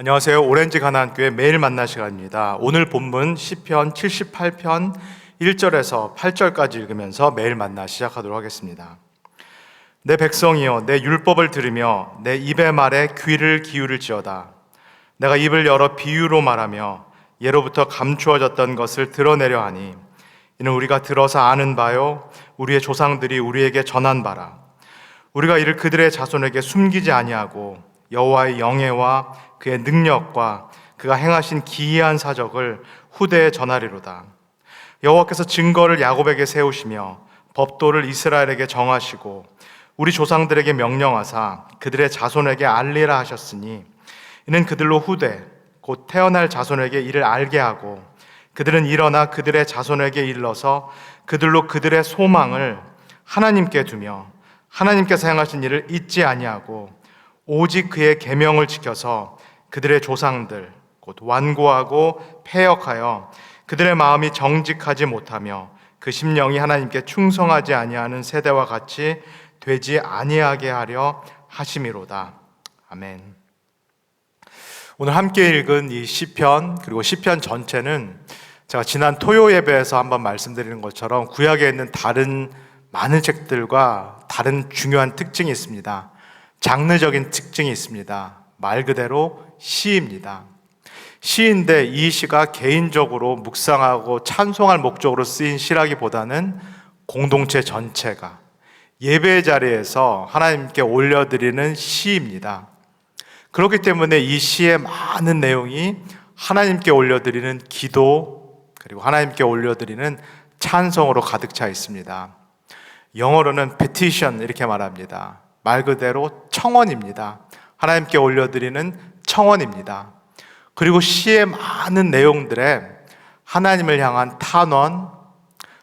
안녕하세요. 오렌지 가나안교회 매일 만나 시간입니다. 오늘 본문 시편 78편 1절에서 8절까지 읽으면서 매일 만나 시작하도록 하겠습니다. 내 백성이여 내 율법을 들으며 내 입의 말에 귀를 기울일지어다. 내가 입을 열어 비유로 말하며 예로부터 감추어졌던 것을 드러내려 하니 이는 우리가 들어서 아는 바요 우리의 조상들이 우리에게 전한 바라. 우리가 이를 그들의 자손에게 숨기지 아니하고 여호와의 영예와 그의 능력과 그가 행하신 기이한 사적을 후대에 전하리로다. 여호와께서 증거를 야곱에게 세우시며 법도를 이스라엘에게 정하시고 우리 조상들에게 명령하사 그들의 자손에게 알리라 하셨으니 이는 그들로 후대 곧 태어날 자손에게 이를 알게 하고 그들은 일어나 그들의 자손에게 일러서 그들로 그들의 소망을 하나님께 두며 하나님께서 행하신 일을 잊지 아니하고 오직 그의 계명을 지켜서 그들의 조상들 곧 완고하고 패역하여 그들의 마음이 정직하지 못하며 그 심령이 하나님께 충성하지 아니하는 세대와 같이 되지 아니하게 하려 하심이로다. 아멘. 오늘 함께 읽은 이 시편 그리고 시편 전체는 제가 지난 토요 예배에서 한번 말씀드리는 것처럼 구약에 있는 다른 많은 책들과 다른 중요한 특징이 있습니다. 장르적인 특징이 있습니다. 말 그대로 시입니다. 시인데 이 시가 개인적으로 묵상하고 찬송할 목적으로 쓰인 시라기보다는 공동체 전체가 예배 자리에서 하나님께 올려드리는 시입니다. 그렇기 때문에 이 시의 많은 내용이 하나님께 올려드리는 기도 그리고 하나님께 올려드리는 찬송으로 가득 차 있습니다. 영어로는 petition 이렇게 말합니다. 말 그대로 청원입니다. 하나님께 올려드리는 청원입니다. 그리고 시의 많은 내용들에 하나님을 향한 탄원,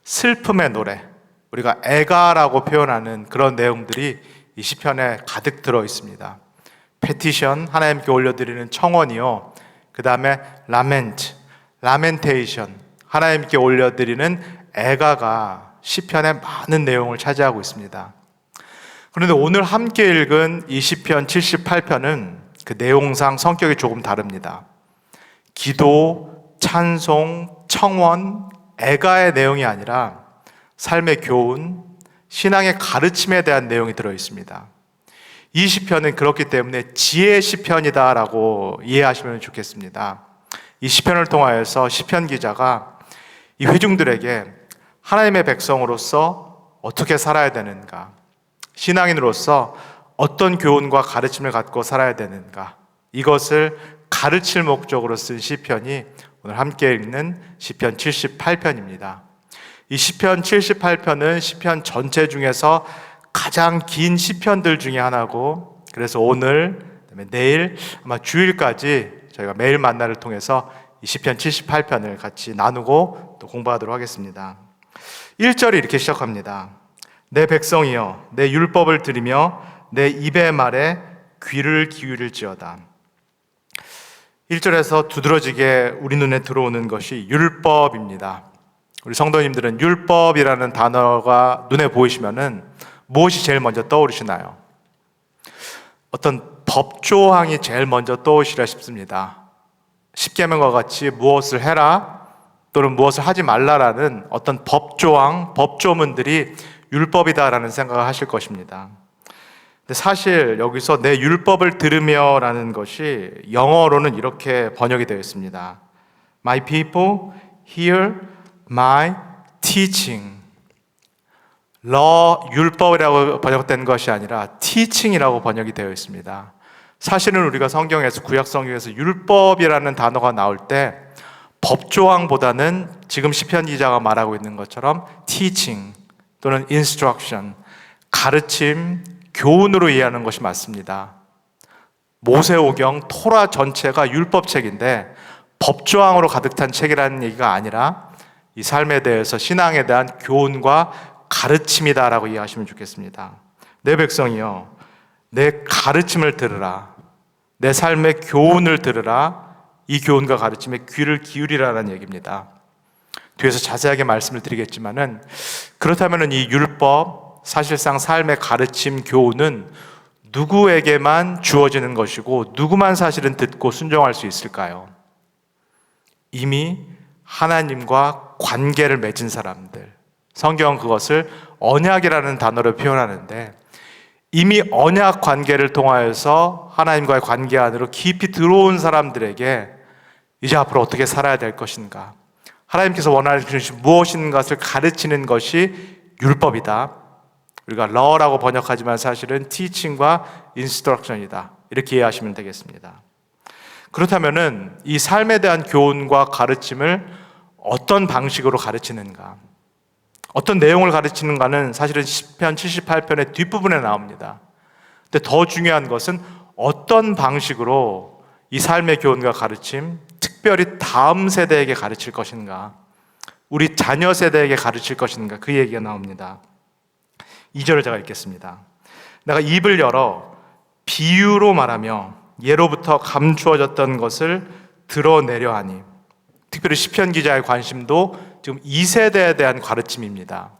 슬픔의 노래, 우리가 애가라고 표현하는 그런 내용들이 이 시편에 가득 들어 있습니다. petition, 하나님께 올려드리는 청원이요. 그 다음에 lamentation, 하나님께 올려드리는 애가가 시편의 많은 내용을 차지하고 있습니다. 그런데 오늘 함께 읽은 이 시편 78편은 그 내용상 성격이 조금 다릅니다. 기도, 찬송, 청원, 애가의 내용이 아니라 삶의 교훈, 신앙의 가르침에 대한 내용이 들어 있습니다. 이 시편은 그렇기 때문에 지혜의 시편이다라고 이해하시면 좋겠습니다. 이 시편을 통하여서 시편 기자가 이 회중들에게 하나님의 백성으로서 어떻게 살아야 되는가, 신앙인으로서 어떤 교훈과 가르침을 갖고 살아야 되는가, 이것을 가르칠 목적으로 쓴 시편이 오늘 함께 읽는 시편 78편입니다. 이 시편 78편은 시편 전체 중에서 가장 긴 시편들 중에 하나고, 그래서 오늘, 그다음에 내일, 아마 주일까지 저희가 매일 만나를 통해서 이 시편 78편을 같이 나누고 또 공부하도록 하겠습니다. 1절이 이렇게 시작합니다. 내 백성이여 내 율법을 들으며 내 입의 말에 귀를 기울일지어다. 1절에서 두드러지게 우리 눈에 들어오는 것이 율법입니다. 우리 성도님들은 율법이라는 단어가 눈에 보이시면은 무엇이 제일 먼저 떠오르시나요? 어떤 법조항이 제일 먼저 떠오르시라 싶습니다. 십계명과 같이 무엇을 해라 또는 무엇을 하지 말라라는 어떤 법조항, 법조문들이 율법이다라는 생각을 하실 것입니다. 근데 사실 여기서 내 율법을 들으며 라는 것이 영어로는 이렇게 번역이 되어 있습니다. My people hear my teaching. 율법이라고 번역된 것이 아니라 teaching이라고 번역이 되어 있습니다. 사실은 우리가 성경에서 구약 성경에서 율법이라는 단어가 나올 때 법조항보다는 지금 시편 기자가 말하고 있는 것처럼 teaching 또는 instruction, 가르침, 교훈으로 이해하는 것이 맞습니다. 모세오경, 토라 전체가 율법책인데 법조항으로 가득 찬 책이라는 얘기가 아니라 이 삶에 대해서 신앙에 대한 교훈과 가르침이다라고 이해하시면 좋겠습니다. 내 백성이여 내 가르침을 들으라. 내 삶의 교훈을 들으라. 이 교훈과 가르침에 귀를 기울이라는 얘기입니다. 뒤에서 자세하게 말씀을 드리겠지만은 그렇다면은 이 율법, 사실상 삶의 가르침, 교훈은 누구에게만 주어지는 것이고 누구만 사실은 듣고 순종할 수 있을까요? 이미 하나님과 관계를 맺은 사람들. 성경은 그것을 언약이라는 단어로 표현하는데, 이미 언약 관계를 통하여서 하나님과의 관계 안으로 깊이 들어온 사람들에게 이제 앞으로 어떻게 살아야 될 것인가, 하나님께서 원하는 것이 무엇인가를 가르치는 것이 율법이다. 우리가 law라고 번역하지만 사실은 teaching과 instruction이다, 이렇게 이해하시면 되겠습니다. 그렇다면은 이 삶에 대한 교훈과 가르침을 어떤 방식으로 가르치는가, 어떤 내용을 가르치는가는 사실은 시편 78편의 뒷부분에 나옵니다. 근데 더 중요한 것은 어떤 방식으로 이 삶의 교훈과 가르침, 특별히 다음 세대에게 가르칠 것인가, 우리 자녀 세대에게 가르칠 것인가, 그 얘기가 나옵니다. 2절을 제가 읽겠습니다. 내가 입을 열어 비유로 말하며 예로부터 감추어졌던 것을 드러내려 하니. 특별히 시편 기자의 관심도 지금 2세대에 대한 가르침입니다.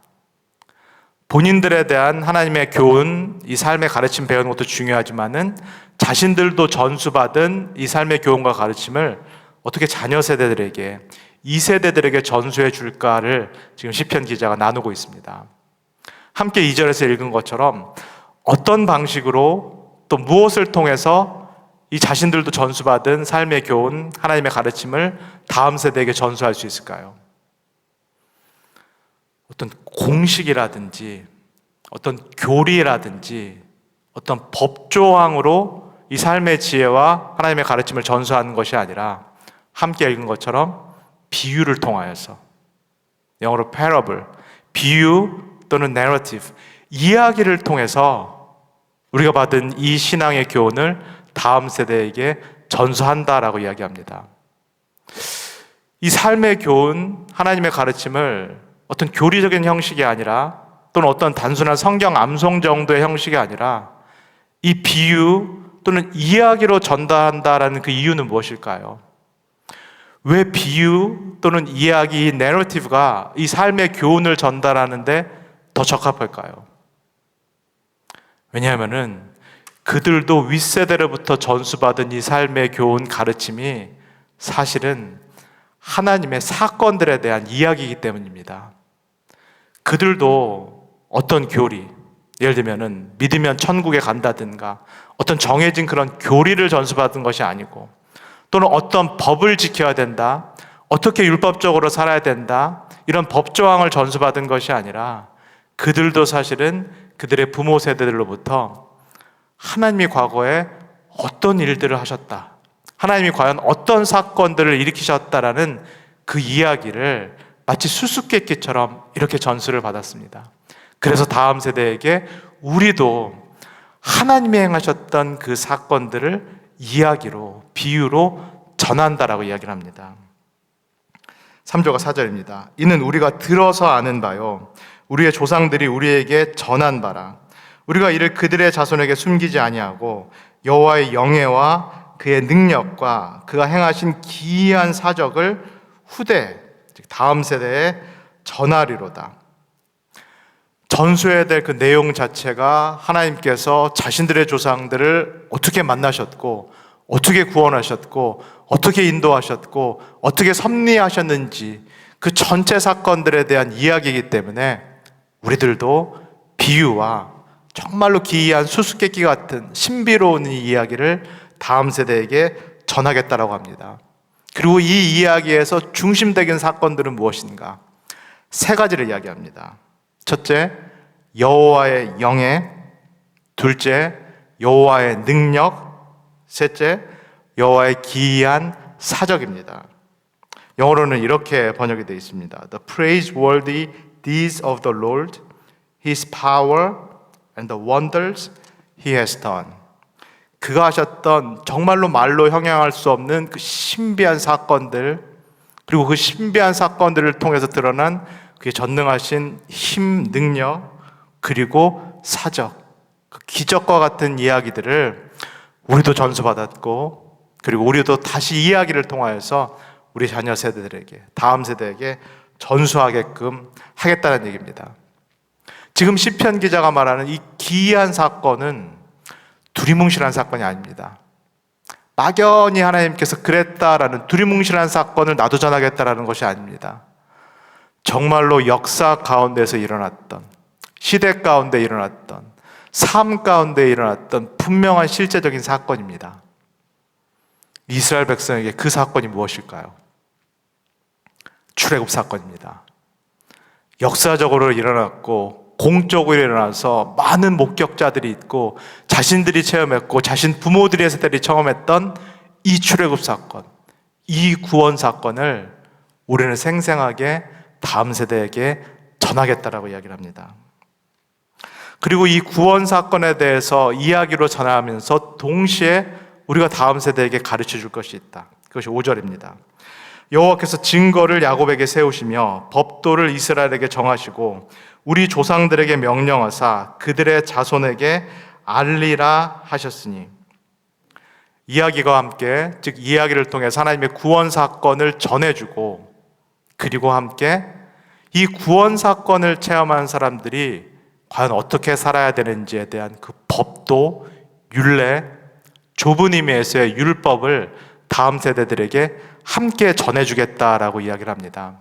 본인들에 대한 하나님의 교훈, 이 삶의 가르침 배우는 것도 중요하지만은 자신들도 전수받은 이 삶의 교훈과 가르침을 어떻게 자녀 세대들에게, 2세대들에게 전수해 줄까를 지금 시편 기자가 나누고 있습니다. 함께 2절에서 읽은 것처럼 어떤 방식으로 또 무엇을 통해서 이 자신들도 전수받은 삶의 교훈, 하나님의 가르침을 다음 세대에게 전수할 수 있을까요? 어떤 공식이라든지 어떤 교리라든지 어떤 법조항으로 이 삶의 지혜와 하나님의 가르침을 전수하는 것이 아니라 함께 읽은 것처럼 비유를 통하여서, 영어로 parable, 비유 또는 narrative, 이야기를 통해서 우리가 받은 이 신앙의 교훈을 다음 세대에게 전수한다라고 이야기합니다. 이 삶의 교훈, 하나님의 가르침을 어떤 교리적인 형식이 아니라, 또는 어떤 단순한 성경 암송 정도의 형식이 아니라 이 비유 또는 이야기로 전달한다라는 그 이유는 무엇일까요? 왜 비유 또는 이야기, 내러티브가 이 삶의 교훈을 전달하는데 더 적합할까요? 왜냐하면은 그들도 윗세대로부터 전수받은 이 삶의 교훈, 가르침이 사실은 하나님의 사건들에 대한 이야기이기 때문입니다. 그들도 어떤 교리, 예를 들면은 믿으면 천국에 간다든가 어떤 정해진 그런 교리를 전수받은 것이 아니고, 또는 어떤 법을 지켜야 된다, 어떻게 율법적으로 살아야 된다, 이런 법조항을 전수받은 것이 아니라 그들도 사실은 그들의 부모 세대들로부터 하나님이 과거에 어떤 일들을 하셨다, 하나님이 과연 어떤 사건들을 일으키셨다라는 그 이야기를 마치 수수께끼처럼 이렇게 전수를 받았습니다. 그래서 다음 세대에게 우리도 하나님이 행하셨던 그 사건들을 이야기로, 비유로 전한다라고 이야기를 합니다. 3조가 4절입니다. 이는 우리가 들어서 아는 바요, 우리의 조상들이 우리에게 전한 바라. 우리가 이를 그들의 자손에게 숨기지 아니하고 여호와의 영예와 그의 능력과 그가 행하신 기이한 사적을 후대, 즉 다음 세대에 전하리로다. 전수해야 될 그 내용 자체가 하나님께서 자신들의 조상들을 어떻게 만나셨고, 어떻게 구원하셨고, 어떻게 인도하셨고, 어떻게 섭리하셨는지 그 전체 사건들에 대한 이야기이기 때문에 우리들도 비유와 정말로 기이한 수수께끼 같은 신비로운 이 이야기를 다음 세대에게 전하겠다라고 합니다. 그리고 이 이야기에서 중심적인 사건들은 무엇인가? 세 가지를 이야기합니다. 첫째, 여호와의 영예. 둘째, 여호와의 능력. 셋째, 여호와의 기이한 사적입니다. 영어로는 이렇게 번역이 되어 있습니다. The praiseworthy deeds of the Lord, His power and the wonders He has done. 그가 하셨던 정말로 말로 형용할 수 없는 그 신비한 사건들, 그리고 그 신비한 사건들을 통해서 드러난 그의 전능하신 힘, 능력, 그리고 사적, 그 기적과 같은 이야기들을 우리도 전수받았고, 그리고 우리도 다시 이야기를 통하여서 우리 자녀 세대들에게, 다음 세대에게 전수하게끔 하겠다는 얘기입니다. 지금 시편 기자가 말하는 이 기이한 사건은 두리뭉실한 사건이 아닙니다. 막연히 하나님께서 그랬다라는 두리뭉실한 사건을 나도 전하겠다라는 것이 아닙니다. 정말로 역사 가운데서 일어났던, 시대 가운데 일어났던, 삶 가운데 일어났던 분명한 실제적인 사건입니다. 이스라엘 백성에게 그 사건이 무엇일까요? 출애굽 사건입니다. 역사적으로 일어났고 공적으로 일어나서 많은 목격자들이 있고 자신들이 체험했고 자신 부모들의 세대들이 경험했던 이 출애굽 사건, 이 구원 사건을 우리는 생생하게 다음 세대에게 전하겠다라고 이야기를 합니다. 그리고 이 구원 사건에 대해서 이야기로 전하면서 동시에 우리가 다음 세대에게 가르쳐 줄 것이 있다. 그것이 5절입니다. 여호와께서 증거를 야곱에게 세우시며 법도를 이스라엘에게 정하시고 우리 조상들에게 명령하사 그들의 자손에게 알리라 하셨으니, 이야기와 함께, 즉 이야기를 통해서 하나님의 구원 사건을 전해주고, 그리고 함께 이 구원 사건을 체험한 사람들이 과연 어떻게 살아야 되는지에 대한 그 법도, 율례, 좁은 의미에서의 율법을 다음 세대들에게 함께 전해주겠다라고 이야기를 합니다.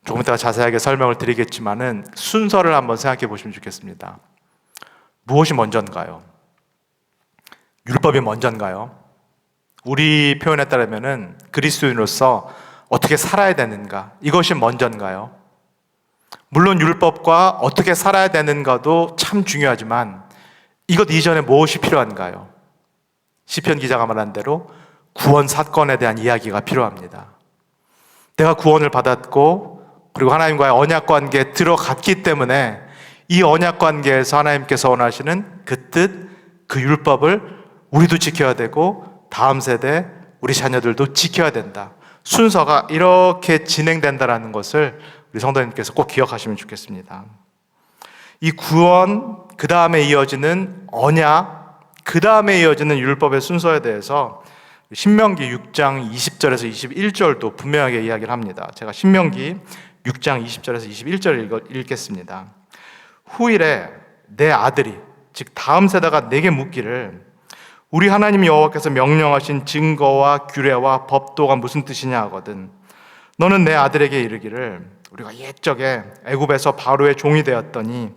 조금 이따가 자세하게 설명을 드리겠지만은 순서를 한번 생각해 보시면 좋겠습니다. 무엇이 먼저인가요? 율법이 먼저인가요? 우리 표현에 따르면은 그리스도인으로서 어떻게 살아야 되는가, 이것이 먼저인가요? 물론 율법과 어떻게 살아야 되는가도 참 중요하지만 이것 이전에 무엇이 필요한가요? 시편 기자가 말한 대로 구원 사건에 대한 이야기가 필요합니다. 내가 구원을 받았고 그리고 하나님과의 언약 관계에 들어갔기 때문에 이 언약 관계에서 하나님께서 원하시는 그 뜻, 그 율법을 우리도 지켜야 되고 다음 세대 우리 자녀들도 지켜야 된다. 순서가 이렇게 진행된다는 것을 우리 성도님께서 꼭 기억하시면 좋겠습니다. 이 구원, 그 다음에 이어지는 언약, 그 다음에 이어지는 율법의 순서에 대해서 신명기 6장 20절에서 21절도 분명하게 이야기를 합니다. 제가 신명기 6장 20절에서 21절을 읽겠습니다. 후일에 내 아들이, 즉 다음 세대가 내게 묻기를 우리 하나님 여호와께서 명령하신 증거와 규례와 법도가 무슨 뜻이냐 하거든 너는 내 아들에게 이르기를 우리가 옛적에 애굽에서 바로의 종이 되었더니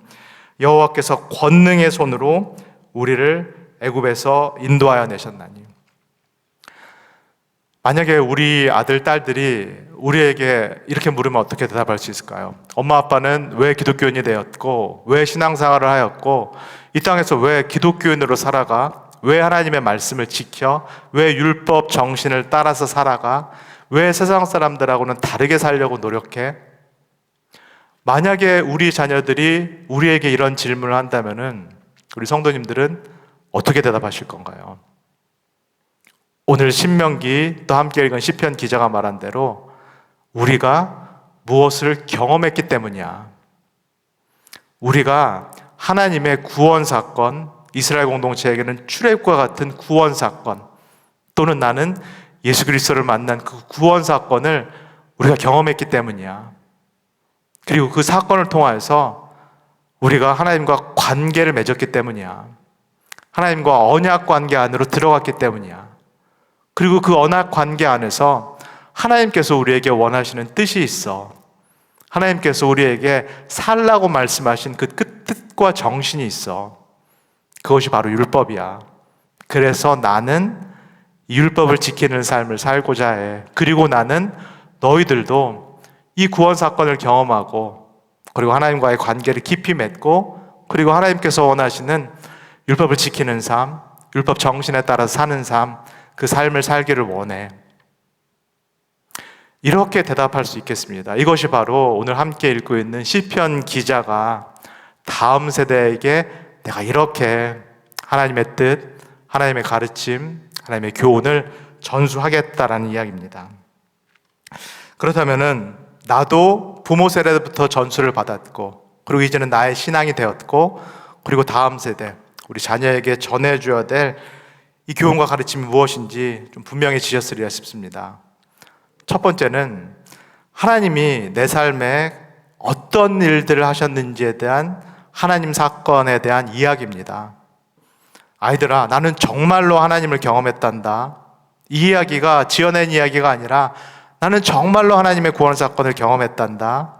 여호와께서 권능의 손으로 우리를 애굽에서 인도하여 내셨나니. 만약에 우리 아들, 딸들이 우리에게 이렇게 물으면 어떻게 대답할 수 있을까요? 엄마, 아빠는 왜 기독교인이 되었고, 왜 신앙생활을 하였고, 이 땅에서 왜 기독교인으로 살아가, 왜 하나님의 말씀을 지켜, 왜 율법 정신을 따라서 살아가, 왜 세상 사람들하고는 다르게 살려고 노력해? 만약에 우리 자녀들이 우리에게 이런 질문을 한다면은 우리 성도님들은 어떻게 대답하실 건가요? 오늘 신명기 또 함께 읽은 시편 기자가 말한 대로 우리가 무엇을 경험했기 때문이야. 우리가 하나님의 구원 사건, 이스라엘 공동체에게는 출애굽과 같은 구원 사건, 또는 나는 예수 그리스도를 만난 그 구원 사건을 우리가 경험했기 때문이야. 그리고 그 사건을 통해서 우리가 하나님과 관계를 맺었기 때문이야. 하나님과 언약 관계 안으로 들어갔기 때문이야. 그리고 그 언약 관계 안에서 하나님께서 우리에게 원하시는 뜻이 있어. 하나님께서 우리에게 살라고 말씀하신 그 뜻과 정신이 있어. 그것이 바로 율법이야. 그래서 나는 이 율법을 지키는 삶을 살고자 해. 그리고 나는 너희들도 이 구원 사건을 경험하고 그리고 하나님과의 관계를 깊이 맺고 그리고 하나님께서 원하시는 율법을 지키는 삶, 율법 정신에 따라 사는 삶, 그 삶을 살기를 원해. 이렇게 대답할 수 있겠습니다. 이것이 바로 오늘 함께 읽고 있는 시편 기자가 다음 세대에게 내가 이렇게 하나님의 뜻, 하나님의 가르침, 하나님의 교훈을 전수하겠다라는 이야기입니다. 그렇다면은 나도 부모 세대부터 전수를 받았고 그리고 이제는 나의 신앙이 되었고 그리고 다음 세대, 우리 자녀에게 전해줘야 될 이 교훈과 가르침이 무엇인지 좀 분명해지셨으리라 싶습니다. 첫 번째는 하나님이 내 삶에 어떤 일들을 하셨는지에 대한 하나님 사건에 대한 이야기입니다. 아이들아, 나는 정말로 하나님을 경험했단다. 이 이야기가 지어낸 이야기가 아니라 나는 정말로 하나님의 구원 사건을 경험했단다.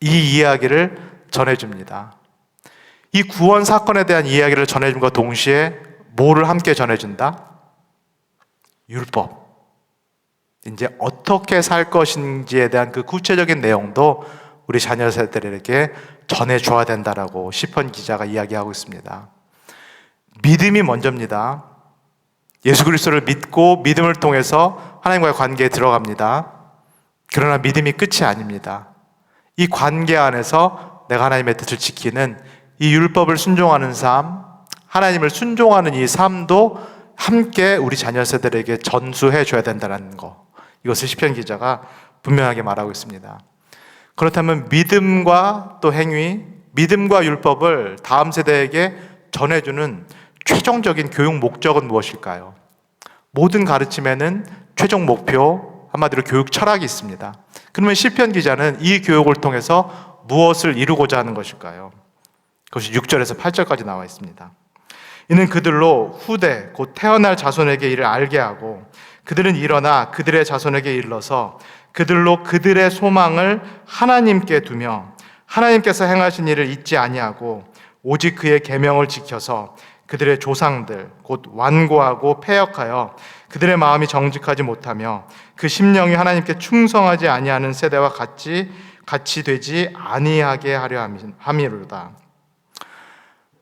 이 이야기를 전해줍니다. 이 구원 사건에 대한 이야기를 전해줌과 동시에 뭐를 함께 전해준다? 율법. 이제 어떻게 살 것인지에 대한 그 구체적인 내용도 우리 자녀 세대들에게 전해줘야 된다라고 시편 기자가 이야기하고 있습니다. 믿음이 먼저입니다. 예수 그리스도를 믿고 믿음을 통해서 하나님과의 관계에 들어갑니다. 그러나 믿음이 끝이 아닙니다. 이 관계 안에서 내가 하나님의 뜻을 지키는 이 율법을 순종하는 삶, 하나님을 순종하는 이 삶도 함께 우리 자녀 세대들에게 전수해 줘야 된다는 거, 이것을 시편 기자가 분명하게 말하고 있습니다. 그렇다면 믿음과 또 행위, 믿음과 율법을 다음 세대에게 전해주는 최종적인 교육 목적은 무엇일까요? 모든 가르침에는 최종 목표, 한마디로 교육 철학이 있습니다. 그러면 시편 기자는 이 교육을 통해서 무엇을 이루고자 하는 것일까요? 그것이 6절에서 8절까지 나와 있습니다. 이는 그들로 후대 곧 태어날 자손에게 이를 알게 하고 그들은 일어나 그들의 자손에게 일러서 그들로 그들의 소망을 하나님께 두며 하나님께서 행하신 일을 잊지 아니하고 오직 그의 계명을 지켜서 그들의 조상들 곧 완고하고 패역하여 그들의 마음이 정직하지 못하며 그 심령이 하나님께 충성하지 아니하는 세대와 같이 되지 아니하게 하려 함이로다.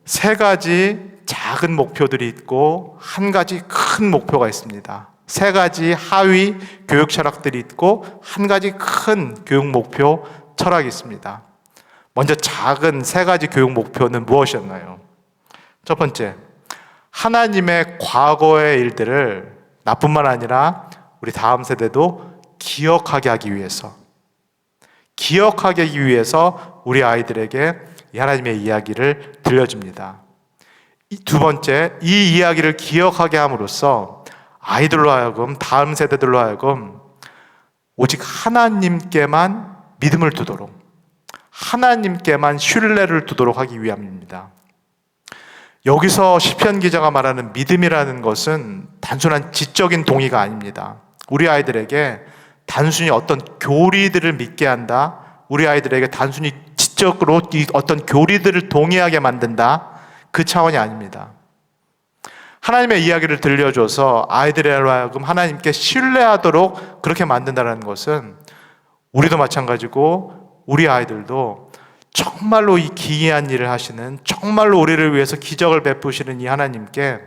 세 가지 작은 목표들이 있고 한 가지 큰 목표가 있습니다. 세 가지 하위 교육 철학들이 있고 한 가지 큰 교육 목표 철학이 있습니다. 먼저 작은 세 가지 교육 목표는 무엇이었나요? 첫 번째, 하나님의 과거의 일들을 나뿐만 아니라 우리 다음 세대도 기억하게 하기 위해서 우리 아이들에게 이 하나님의 이야기를 들려줍니다. 두 번째, 이 이야기를 기억하게 함으로써 아이들로 하여금, 다음 세대들로 하여금 오직 하나님께만 믿음을 두도록, 하나님께만 신뢰를 두도록 하기 위함입니다. 여기서 시편 기자가 말하는 믿음이라는 것은 단순한 지적인 동의가 아닙니다. 우리 아이들에게 단순히 어떤 교리들을 믿게 한다, 우리 아이들에게 단순히 지적으로 어떤 교리들을 동의하게 만든다, 그 차원이 아닙니다. 하나님의 이야기를 들려줘서 아이들로 하여금 하나님께 신뢰하도록 그렇게 만든다는 것은 우리도 마찬가지고 우리 아이들도 정말로 이 기이한 일을 하시는, 정말로 우리를 위해서 기적을 베푸시는 이 하나님께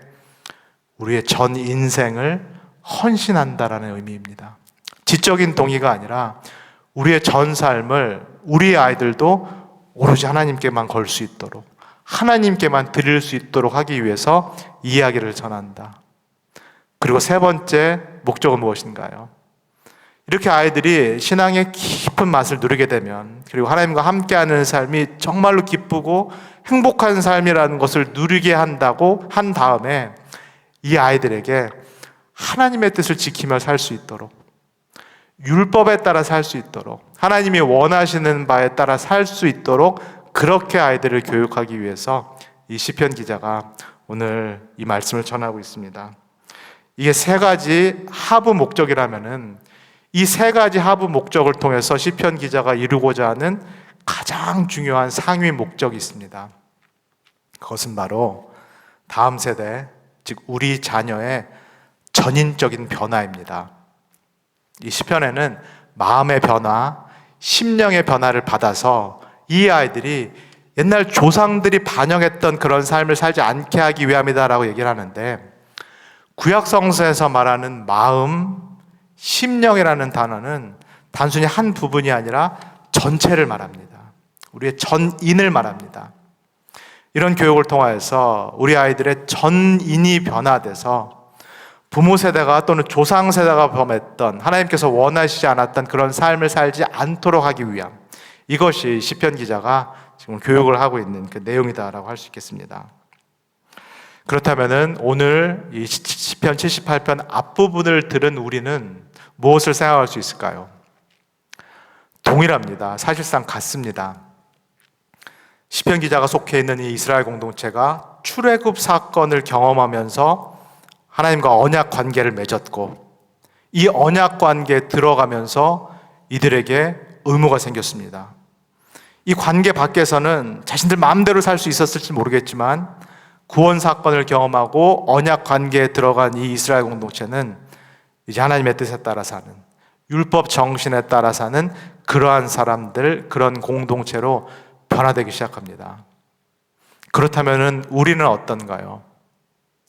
우리의 전 인생을 헌신한다라는 의미입니다. 지적인 동의가 아니라 우리의 전 삶을 우리 아이들도 오로지 하나님께만 걸 수 있도록, 하나님께만 드릴 수 있도록 하기 위해서 이 이야기를 전한다. 그리고 세 번째 목적은 무엇인가요? 이렇게 아이들이 신앙의 깊은 맛을 누리게 되면, 그리고 하나님과 함께하는 삶이 정말로 기쁘고 행복한 삶이라는 것을 누리게 한다고 한 다음에 이 아이들에게 하나님의 뜻을 지키며 살 수 있도록, 율법에 따라 살 수 있도록, 하나님이 원하시는 바에 따라 살 수 있도록 그렇게 아이들을 교육하기 위해서 이 시편 기자가 오늘 이 말씀을 전하고 있습니다. 이게 세 가지 하부 목적이라면은 이 세 가지 하부 목적을 통해서 시편 기자가 이루고자 하는 가장 중요한 상위 목적이 있습니다. 그것은 바로 다음 세대, 즉 우리 자녀의 전인적인 변화입니다. 이 시편에는 마음의 변화, 심령의 변화를 받아서 이 아이들이 옛날 조상들이 반영했던 그런 삶을 살지 않게 하기 위함이다라고 얘기를 하는데, 구약 성서에서 말하는 마음, 심령이라는 단어는 단순히 한 부분이 아니라 전체를 말합니다. 우리의 전인을 말합니다. 이런 교육을 통하여서 우리 아이들의 전인이 변화돼서 부모 세대가 또는 조상 세대가 범했던, 하나님께서 원하시지 않았던 그런 삶을 살지 않도록 하기 위함, 이것이 시편 기자가 지금 교육을 하고 있는 그 내용이다라고 할 수 있겠습니다. 그렇다면은 오늘 이 시편 78편 앞부분을 들은 우리는 무엇을 생각할 수 있을까요? 동일합니다. 사실상 같습니다. 시편 기자가 속해 있는 이 이스라엘 공동체가 출애굽 사건을 경험하면서 하나님과 언약 관계를 맺었고, 이 언약 관계에 들어가면서 이들에게 의무가 생겼습니다. 이 관계 밖에서는 자신들 마음대로 살 수 있었을지 모르겠지만 구원 사건을 경험하고 언약 관계에 들어간 이 이스라엘 공동체는 이제 하나님의 뜻에 따라 사는, 율법 정신에 따라 사는 그러한 사람들, 그런 공동체로 변화되기 시작합니다. 그렇다면 우리는 어떤가요?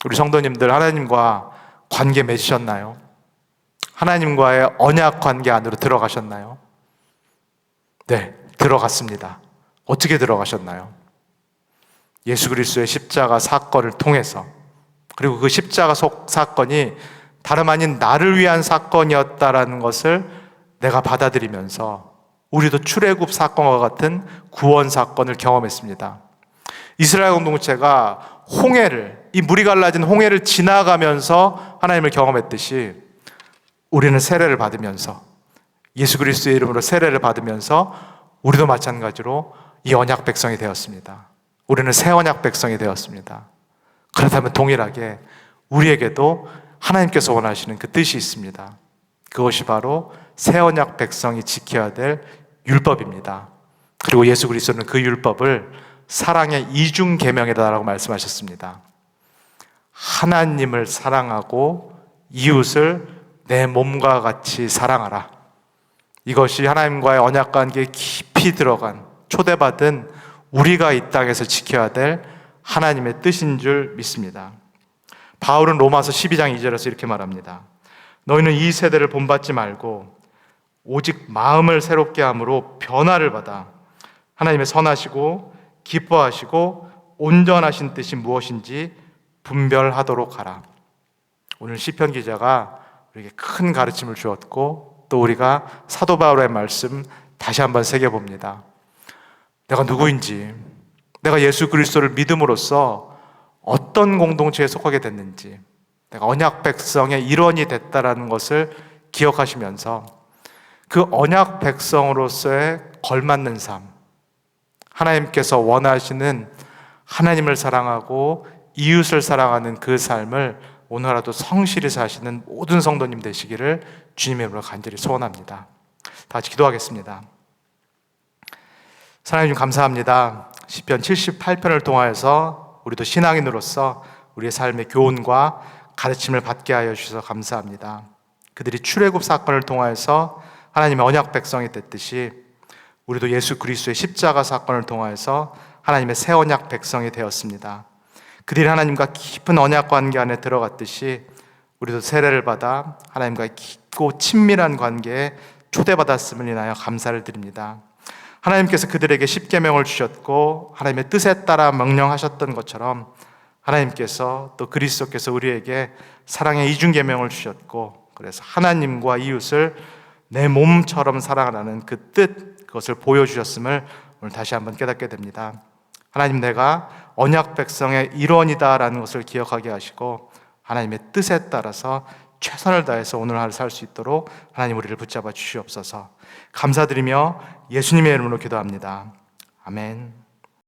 우리 성도님들 하나님과 관계 맺으셨나요? 하나님과의 언약 관계 안으로 들어가셨나요? 네, 들어갔습니다. 어떻게 들어가셨나요? 예수 그리스도의 십자가 사건을 통해서, 그리고 그 십자가 사건이 다름 아닌 나를 위한 사건이었다라는 것을 내가 받아들이면서 우리도 출애굽 사건과 같은 구원 사건을 경험했습니다. 이스라엘 공동체가 홍해를, 이 물이 갈라진 홍해를 지나가면서 하나님을 경험했듯이 우리는 세례를 받으면서, 예수 그리스도의 이름으로 세례를 받으면서 우리도 마찬가지로 이 언약 백성이 되었습니다. 우리는 새 언약 백성이 되었습니다. 그렇다면 동일하게 우리에게도 하나님께서 원하시는 그 뜻이 있습니다. 그것이 바로 새 언약 백성이 지켜야 될 율법입니다. 그리고 예수 그리스도는 그 율법을 사랑의 이중 계명이다라고 말씀하셨습니다. 하나님을 사랑하고 이웃을 내 몸과 같이 사랑하라. 이것이 하나님과의 언약 관계에 깊이 들어간, 초대받은 우리가 이 땅에서 지켜야 될 하나님의 뜻인 줄 믿습니다. 바울은 로마서 12장 2절에서 이렇게 말합니다. 너희는 이 세대를 본받지 말고 오직 마음을 새롭게 함으로 변화를 받아 하나님의 선하시고 기뻐하시고 온전하신 뜻이 무엇인지 분별하도록 하라. 오늘 시편 기자가 우리에게 큰 가르침을 주었고, 또 우리가 사도 바울의 말씀 다시 한번 새겨봅니다. 내가 누구인지, 내가 예수 그리스도를 믿음으로써 어떤 공동체에 속하게 됐는지, 내가 언약 백성의 일원이 됐다라는 것을 기억하시면서 그 언약 백성으로서의 걸맞는 삶, 하나님께서 원하시는 하나님을 사랑하고 이웃을 사랑하는 그 삶을 오늘 하루도 성실히 사시는 모든 성도님 되시기를 주님의 이름으로 간절히 소원합니다. 다 같이 기도하겠습니다. 하나님 감사합니다. 시편 78편을 통하여서 우리도 신앙인으로서 우리의 삶의 교훈과 가르침을 받게 하여 주셔서 감사합니다. 그들이 출애굽 사건을 통하여서 하나님의 언약 백성이 됐듯이 우리도 예수 그리스도의 십자가 사건을 통하여서 하나님의 새 언약 백성이 되었습니다. 그들이 하나님과 깊은 언약 관계 안에 들어갔듯이 우리도 세례를 받아 하나님과 깊고 친밀한 관계에 초대받았음을 인하여 감사를 드립니다. 하나님께서 그들에게 십계명을 주셨고 하나님의 뜻에 따라 명령하셨던 것처럼 하나님께서 또 그리스도께서 우리에게 사랑의 이중계명을 주셨고, 그래서 하나님과 이웃을 내 몸처럼 사랑하라는 그 뜻, 그것을 보여주셨음을 오늘 다시 한번 깨닫게 됩니다. 하나님, 내가 언약 백성의 일원이다라는 것을 기억하게 하시고 하나님의 뜻에 따라서 최선을 다해서 오늘 하루 살 수 있도록 하나님 우리를 붙잡아 주시옵소서. 감사드리며 예수님의 이름으로 기도합니다. 아멘.